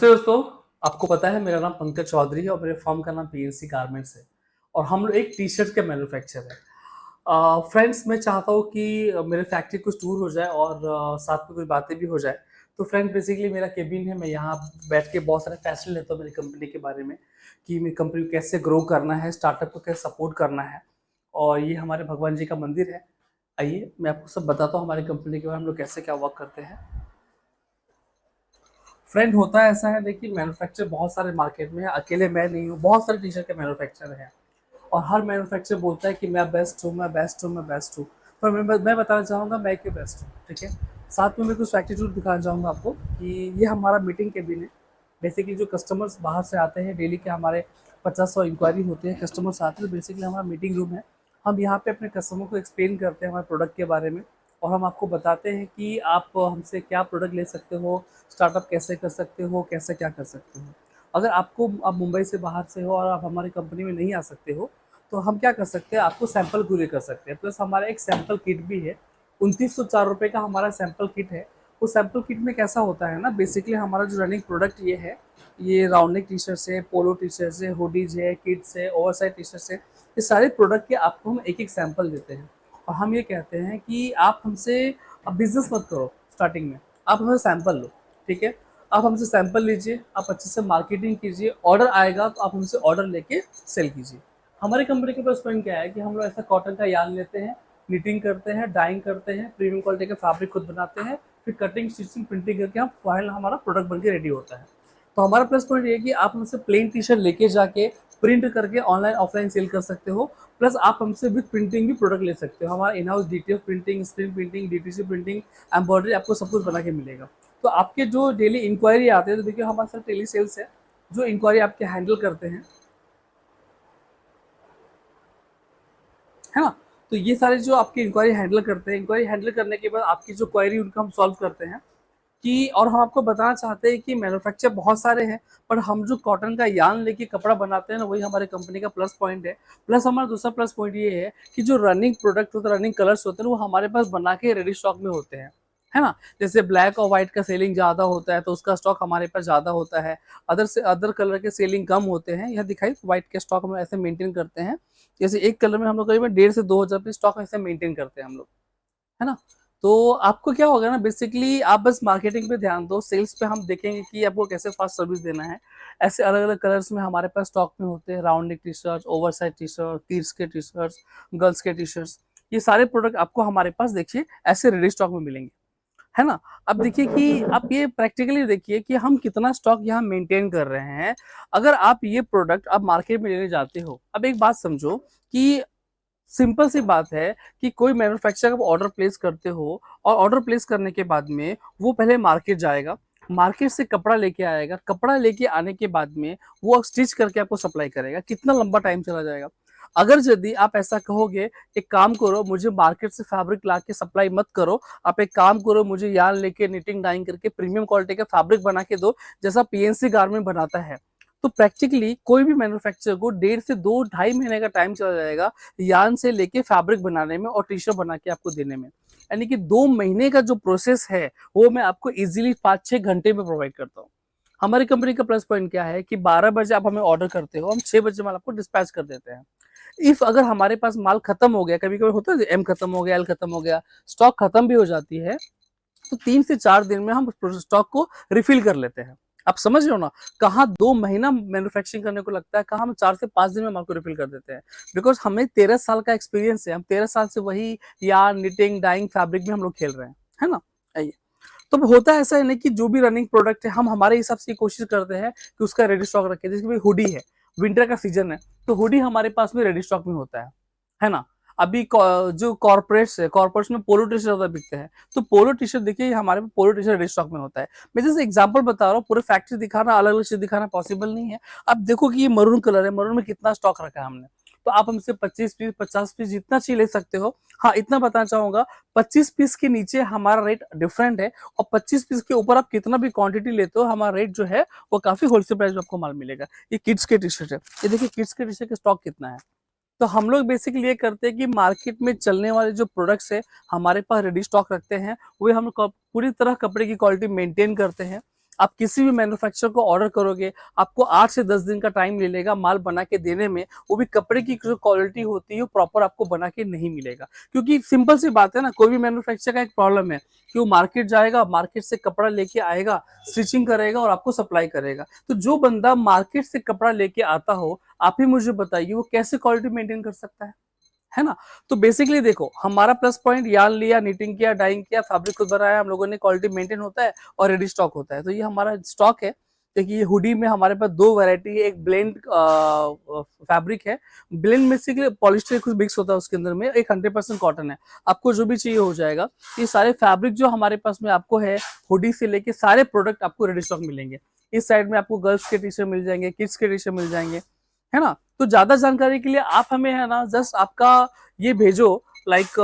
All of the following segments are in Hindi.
दोस्तों, आपको पता है मेरा नाम पंकज चौधरी है और मेरे फर्म का नाम पीएनसी गारमेंट्स है और हम लोग एक टी शर्ट के मैन्युफैक्चर है। फ्रेंड्स, मैं चाहता हूँ कि मेरे फैक्ट्री कुछ टूर हो जाए और साथ में कुछ बातें भी हो जाए। तो फ्रेंड, बेसिकली मेरा केबिन है, मैं यहाँ बैठ के बहुत सारे फैसले लेता हूँ मेरी कंपनी के बारे में कि मेरी कंपनी को कैसे ग्रो करना है, स्टार्टअप को कैसे सपोर्ट करना है। और ये हमारे भगवान जी का मंदिर है। आइए मैं आपको सब बताता हूँ हमारी कंपनी के बारे में, हम लोग कैसे क्या वर्क करते हैं। फ्रेंड, होता है ऐसा है, देखिए मैन्युफैक्चर बहुत सारे मार्केट में है, अकेले मैं नहीं हूँ, बहुत सारे टी शर्ट के मैन्युफैक्चर हैं और हर मैन्युफैक्चर बोलता है कि मैं बेस्ट हूँ, मैं बेस्ट हूँ, मैं बेस्ट हूँ। पर मैं बताना चाहूँगा मैं क्यों बेस्ट हूँ, ठीक है। साथ में मैं कुछ फैक्ट्री टूर दिखाना चाहूँगा आपको कि ये हमारा मीटिंग केबिन है। बेसिकली जो कस्टमर्स बाहर से आते हैं डेली के हमारे 50-100 इंक्वायरी होते हैं, कस्टमर्स आते हैं, तो बेसिकली हमारा मीटिंग रूम है। हम यहाँ पे अपने कस्टमर को एक्सप्लेन करते हैं हमारे प्रोडक्ट के बारे में और हम आपको बताते हैं कि आप हमसे क्या प्रोडक्ट ले सकते हो, स्टार्टअप कैसे कर सकते हो, कैसे क्या कर सकते हो। अगर आप मुंबई से बाहर से हो और आप हमारी कंपनी में नहीं आ सकते हो, तो हम क्या कर सकते हैं, आपको सैंपल कुरियर कर सकते हैं। प्लस हमारा एक सैंपल किट भी है, 2904 रुपये का हमारा सैंपल किट है। उस सैंपल किट में कैसा होता है ना, बेसिकली हमारा जो रनिंग प्रोडक्ट ये है, ये राउंड नेक टी शर्ट्स है, पोलो टी शर्ट्स है, हुडीज है, किट्स है, ओवरसाइज टी शर्ट्स है। ये सारे प्रोडक्ट के आपको हम एक एक सैंपल देते हैं और हम ये कहते हैं कि आप हमसे अब बिजनेस मत करो स्टार्टिंग में, आप हमसे सैंपल लो, ठीक है। आप हमसे सैंपल लीजिए, आप अच्छे से मार्केटिंग कीजिए, ऑर्डर आएगा तो आप हमसे ऑर्डर लेके सेल कीजिए। हमारी कंपनी के प्लस पॉइंट क्या है कि हम लोग ऐसा कॉटन का यार्न लेते हैं, निटिंग करते हैं, डाइंग करते हैं, प्रीमियम क्वालिटी का फैब्रिक खुद बनाते हैं, फिर कटिंग स्टिचिंग प्रिंटिंग करके हम फाइनल हमारा प्रोडक्ट बनके रेडी होता है। तो हमारा प्लस पॉइंट ये है कि आप हमसे प्लेन टी शर्ट लेके जाके प्रिंट करके ऑनलाइन ऑफलाइन सेल कर सकते हो। प्लस आप हमसे विद प्रिंटिंग भी प्रोडक्ट ले सकते हो। हमारा in house DTF printing, screen printing, DTC printing, embroidery, आपको सब कुछ बना के मिलेगा। तो आपके जो डेली इंक्वायरी आते हैं, तो देखिए हमारे साथ टेली सेल्स है जो इंक्वायरी आपके हैंडल करते हैं, है ना। तो ये सारे जो आपकी इंक्वायरी हैंडल करते हैं, इंक्वायरी हैंडल करने के बाद आपकी जो क्वायरी उनका हम सॉल्व करते हैं कि, और हम आपको बताना चाहते हैं कि मैन्युफैक्चर बहुत सारे हैं, पर हम जो कॉटन का यार्न लेके कपड़ा बनाते हैं ना, वही हमारे कंपनी का प्लस पॉइंट है। प्लस हमारा दूसरा प्लस पॉइंट ये है कि जो रनिंग प्रोडक्ट होते हैं, रनिंग कलर्स होते हैं, वो हमारे पास बना के रेडी स्टॉक में होते हैं, है ना। जैसे ब्लैक और व्हाइट का सेलिंग ज़्यादा होता है तो उसका स्टॉक हमारे पास ज़्यादा होता है। अदर कलर के सेलिंग कम होते हैं, यह दिखाई व्हाइट के स्टॉक हम ऐसे मेंटेन करते हैं। जैसे एक कलर में हम लोग करीबन 1,500 से 2,000 पीस स्टॉक ऐसे मेंटेन करते हैं हम लोग, है ना। तो आपको क्या होगा ना, बेसिकली आप बस मार्केटिंग पे ध्यान दो, सेल्स पे हम देखेंगे कि आपको कैसे फास्ट सर्विस देना है। ऐसे अलग अलग कलर्स में हमारे पास स्टॉक में होते हैं, round neck T shirt, oversize T shirt, kids के टी शर्ट्स, गर्ल्स के टी शर्ट्स। ये सारे प्रोडक्ट आपको हमारे पास देखिए ऐसे रेडी स्टॉक में मिलेंगे, है ना। अब देखिए कि आप ये प्रैक्टिकली देखिए कि हम कितना स्टॉक यहाँ मेंटेन कर रहे हैं। अगर आप ये प्रोडक्ट आप मार्केट में लेने जाते हो, अब एक बात समझो कि सिंपल सी बात है कि कोई मैन्युफैक्चरर आप ऑर्डर प्लेस करते हो और ऑर्डर प्लेस करने के बाद में वो पहले मार्केट जाएगा, मार्केट से कपड़ा लेके आएगा, कपड़ा लेके आने के बाद में वो स्टिच करके आपको सप्लाई करेगा, कितना लंबा टाइम चला जाएगा। अगर यदि आप ऐसा कहोगे, एक काम करो, मुझे मार्केट से फैब्रिक ला के सप्लाई मत करो, आप एक काम करो, मुझे यार्न लेके निटिंग डाइंग करके प्रीमियम क्वालिटी का फैब्रिक बना के दो, जैसा पीएनसी गारमेंट बनाता है। तो प्रैक्टिकली कोई भी मैन्युफैक्चरर को 1.5 से 2 ढाई महीने का टाइम चला जाएगा यार्न से लेके फैब्रिक बनाने में और टी शर्ट बना के आपको देने में। यानी कि 2 महीने का जो प्रोसेस है वो मैं आपको इजीली 5-6 घंटे में प्रोवाइड करता हूँ। हमारी कंपनी का प्लस पॉइंट क्या है कि 12 बजे आप हमें ऑर्डर करते हो, हम 6 बजे माल आपको डिस्पैच कर देते हैं। इफ अगर हमारे पास माल खत्म हो गया, कभी कभी होता है एम खत्म हो गया, एल खत्म हो गया, स्टॉक खत्म भी हो जाती है, तो 3 से 4 दिन में हम स्टॉक को रिफिल कर लेते हैं। आप समझ रहे हो ना, कहाँ 2 महीना मैन्युफैक्चरिंग करने को लगता है, कहाँ हम 4 से 5 दिन में आपको रिफिल कर देते हैं। बिकॉज हमें 13 साल का एक्सपीरियंस है, हम 13 साल से वही यार्न, निटिंग, डाइंग, फैब्रिक में हम लोग खेल रहे हैं, है ना। आइए, तो होता है ऐसा है ना कि जो भी रनिंग प्रोडक्ट है हम हमारे हिसाब से कोशिश करते हैं कि उसका रेडी स्टॉक रखें। जैसे कि हुडी है, विंटर का सीजन है, तो हुडी हमारे पास में रेडी स्टॉक में होता है ना। अभी जो कॉर्पोरेट्स है, कॉर्पोरेट्स में पोलो टी शर्ट ज्यादा बिकते हैं, तो पोलो टी शर्ट देखिए हमारे में polo T shirt ready stock में होता है। मैं जैसे एग्जांपल बता रहा हूँ, पूरे फैक्ट्री दिखाना, अलग अलग चीज दिखाना पॉसिबल नहीं है। अब देखो कि ये मरून कलर है, मरून में कितना स्टॉक रखा है हमने, तो आप हमसे 25 पीस 50 पीस जितना चाहिए ले सकते हो। हाँ, इतना बताना चाहूंगा, 25 पीस के नीचे हमारा रेट डिफरेंट है और 25 पीस के ऊपर आप कितना भी क्वांटिटी लेते हो, हमारा रेट जो है वो काफी होलसेल प्राइस में आपको माल मिलेगा। ये किड्स के टी शर्ट है, ये देखिए किड्स के टी शर्ट का स्टॉक कितना है। तो हम लोग बेसिकली ये करते हैं कि मार्केट में चलने वाले जो प्रोडक्ट्स है हमारे पास रेडी स्टॉक रखते हैं, वो हम लोग पूरी तरह कपड़े की क्वालिटी मेंटेन करते हैं। आप किसी भी मैन्युफैक्चरर को ऑर्डर करोगे, आपको 8 से 10 दिन का टाइम ले लेगा माल बना के देने में। वो भी कपड़े की जो क्वालिटी होती है वो प्रॉपर आपको बना के नहीं मिलेगा। क्योंकि सिंपल सी बात है ना, कोई भी मैन्युफैक्चरर का एक प्रॉब्लम है कि वो मार्केट जाएगा, मार्केट से कपड़ा लेके आएगा, स्टिचिंग करेगा और आपको सप्लाई करेगा। तो जो बंदा मार्केट से कपड़ा लेके आता हो, आप ही मुझे बताइए वो कैसे क्वालिटी मेंटेन कर सकता है ना। तो बेसिकली देखो, हमारा प्लस पॉइंट यार्न लिया, निटिंग किया, डाइंग किया, फैब्रिक खुद बनाया हम लोगों ने, क्वालिटी मेंटेन होता है और रेडी स्टॉक होता है। तो ये हमारा स्टॉक है। देखिए ये हुडी में हमारे पास 2 वैरायटी है, एक ब्लेंड फैब्रिक है। ब्लेंड में से पॉलिस्टर कुछ मिक्स होता है उसके अंदर में, एक 100% कॉटन है। आपको जो भी चाहिए हो जाएगा। ये सारे फैब्रिक जो हमारे पास में आपको है, हुडी से लेके सारे प्रोडक्ट आपको रेडी स्टॉक मिलेंगे। इस साइड में आपको गर्ल्स के टी शर्ट मिल जाएंगे, किड्स के टी शर्ट मिल जाएंगे, है ना। तो ज्यादा जानकारी के लिए आप हमें है ना जस्ट आपका ये भेजो, लाइक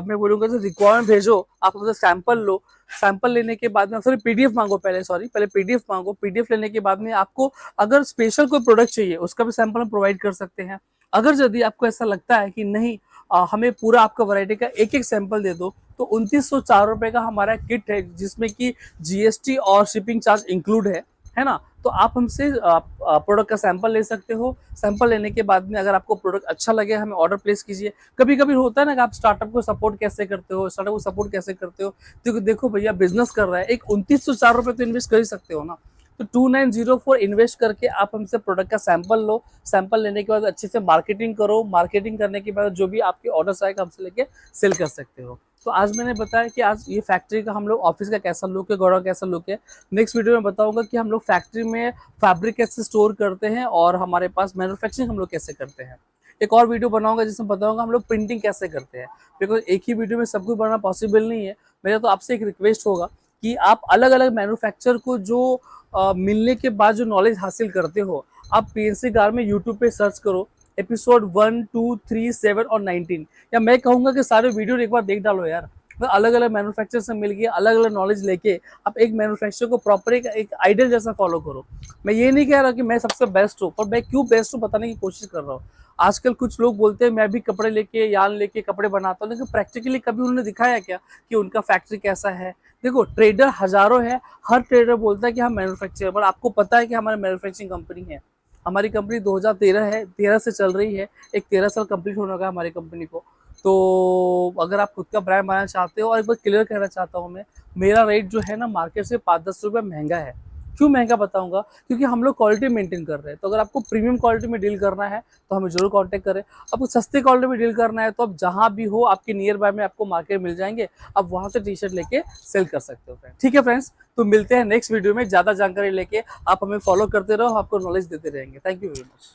मैं बोलूंगा तो रिक्वायरमेंट भेजो, आप मतलब सैंपल लो। सैंपल लेने के बाद में पीडीएफ मांगो, पहले पीडीएफ मांगो। पीडीएफ लेने के बाद में आपको अगर स्पेशल कोई प्रोडक्ट चाहिए उसका भी सैंपल हम प्रोवाइड कर सकते हैं। अगर यदि आपको ऐसा लगता है कि नहीं हमें पूरा आपका वैरायटी का एक एक सैंपल दे दो, तो 2904 का हमारा किट है जिसमें कि जीएसटी और शिपिंग चार्ज इंक्लूड है ना। तो आप हमसे प्रोडक्ट का सैंपल ले सकते हो। सैंपल लेने के बाद में अगर आपको प्रोडक्ट अच्छा लगे, हमें ऑर्डर प्लेस कीजिए। कभी कभी होता है ना कि आप स्टार्टअप को सपोर्ट कैसे करते हो, स्टार्टअप को सपोर्ट कैसे करते हो। तो देखो भैया, बिजनेस कर रहा है, एक 2904 तो इन्वेस्ट कर ही सकते हो ना। तो 2904 इन्वेस्ट करके आप हमसे प्रोडक्ट का सैंपल लो। सैंपल लेने के बाद अच्छे से मार्केटिंग करो। मार्केटिंग करने के बाद जो भी आपके ऑर्डर्स आएगा हमसे लेके सेल कर सकते हो। तो आज मैंने बताया कि आज ये फैक्ट्री का हम लोग ऑफिस का कैसा लुक है, गौरव कैसा लुक है। नेक्स्ट वीडियो में बताऊंगा कि हम लोग फैक्ट्री में फैब्रिक कैसे स्टोर करते हैं और हमारे पास मैन्युफैक्चरिंग हम लोग कैसे करते हैं। एक और वीडियो बनाऊंगा जिसमें बताऊंगा हम लोग प्रिंटिंग कैसे करते हैं। बिकॉज एक ही वीडियो में सब कुछ बनाना पॉसिबल नहीं है। मेरा तो आपसे एक रिक्वेस्ट होगा कि आप अलग अलग मैन्युफैक्चर को जो मिलने के बाद जो नॉलेज हासिल करते हो, आप पीएनसी गार में यूट्यूब पे सर्च करो, एपिसोड 1, 2, 3, 7 और 19, या मैं कहूंगा कि सारे वीडियो एक बार देख डालो यार। अलग अलग मैन्युफैक्चर से मिल के अलग अलग नॉलेज लेके आप एक मैन्युफैक्चर को प्रॉपर एक आइडियल जैसा फॉलो करो। मैं ये नहीं कह रहा कि मैं सबसे बेस्ट हूँ, पर मैं क्यों बेस्ट हूँ बताने की कोशिश कर रहा हूँ। आजकल कुछ लोग बोलते हैं मैं भी कपड़े लेके यार्न लेके कपड़े बनाता हूँ, लेकिन प्रैक्टिकली कभी उन्होंने दिखाया क्या कि उनका फैक्ट्री कैसा है। देखो, ट्रेडर हजारों है, हर ट्रेडर बोलता है कि हम मैन्युफैक्चर, पर आपको पता है कि हमारी मैन्युफैक्चरिंग कंपनी है। हमारी कंपनी 2013 है, 13 से चल रही है। एक 13 साल कंप्लीट होने लगा हमारी कंपनी को। तो अगर आप खुद का ब्रांड बनाना चाहते हो, और एक बार क्लियर कहना चाहता हूँ मैं, मेरा रेट जो है ना मार्केट से 5-10 रुपये महंगा है। क्यों महंगा बताऊंगा, क्योंकि हम लोग क्वालिटी मेंटेन कर रहे हैं। तो अगर आपको प्रीमियम क्वालिटी में डील करना है तो हमें जरूर कांटेक्ट करें। आपको सस्ती क्वालिटी में डील करना है तो आप जहां भी हो, आपके नियर बाय में आपको मार्केट मिल जाएंगे, आप वहां से टी शर्ट लेके सेल कर सकते हो फ्रेंड। ठीक है फ्रेंड्स, तो मिलते हैं नेक्स्ट वीडियो में। ज्यादा जानकारी लेके आप हमें फॉलो करते रहो, आपको नॉलेज देते रहेंगे। Thank you very much.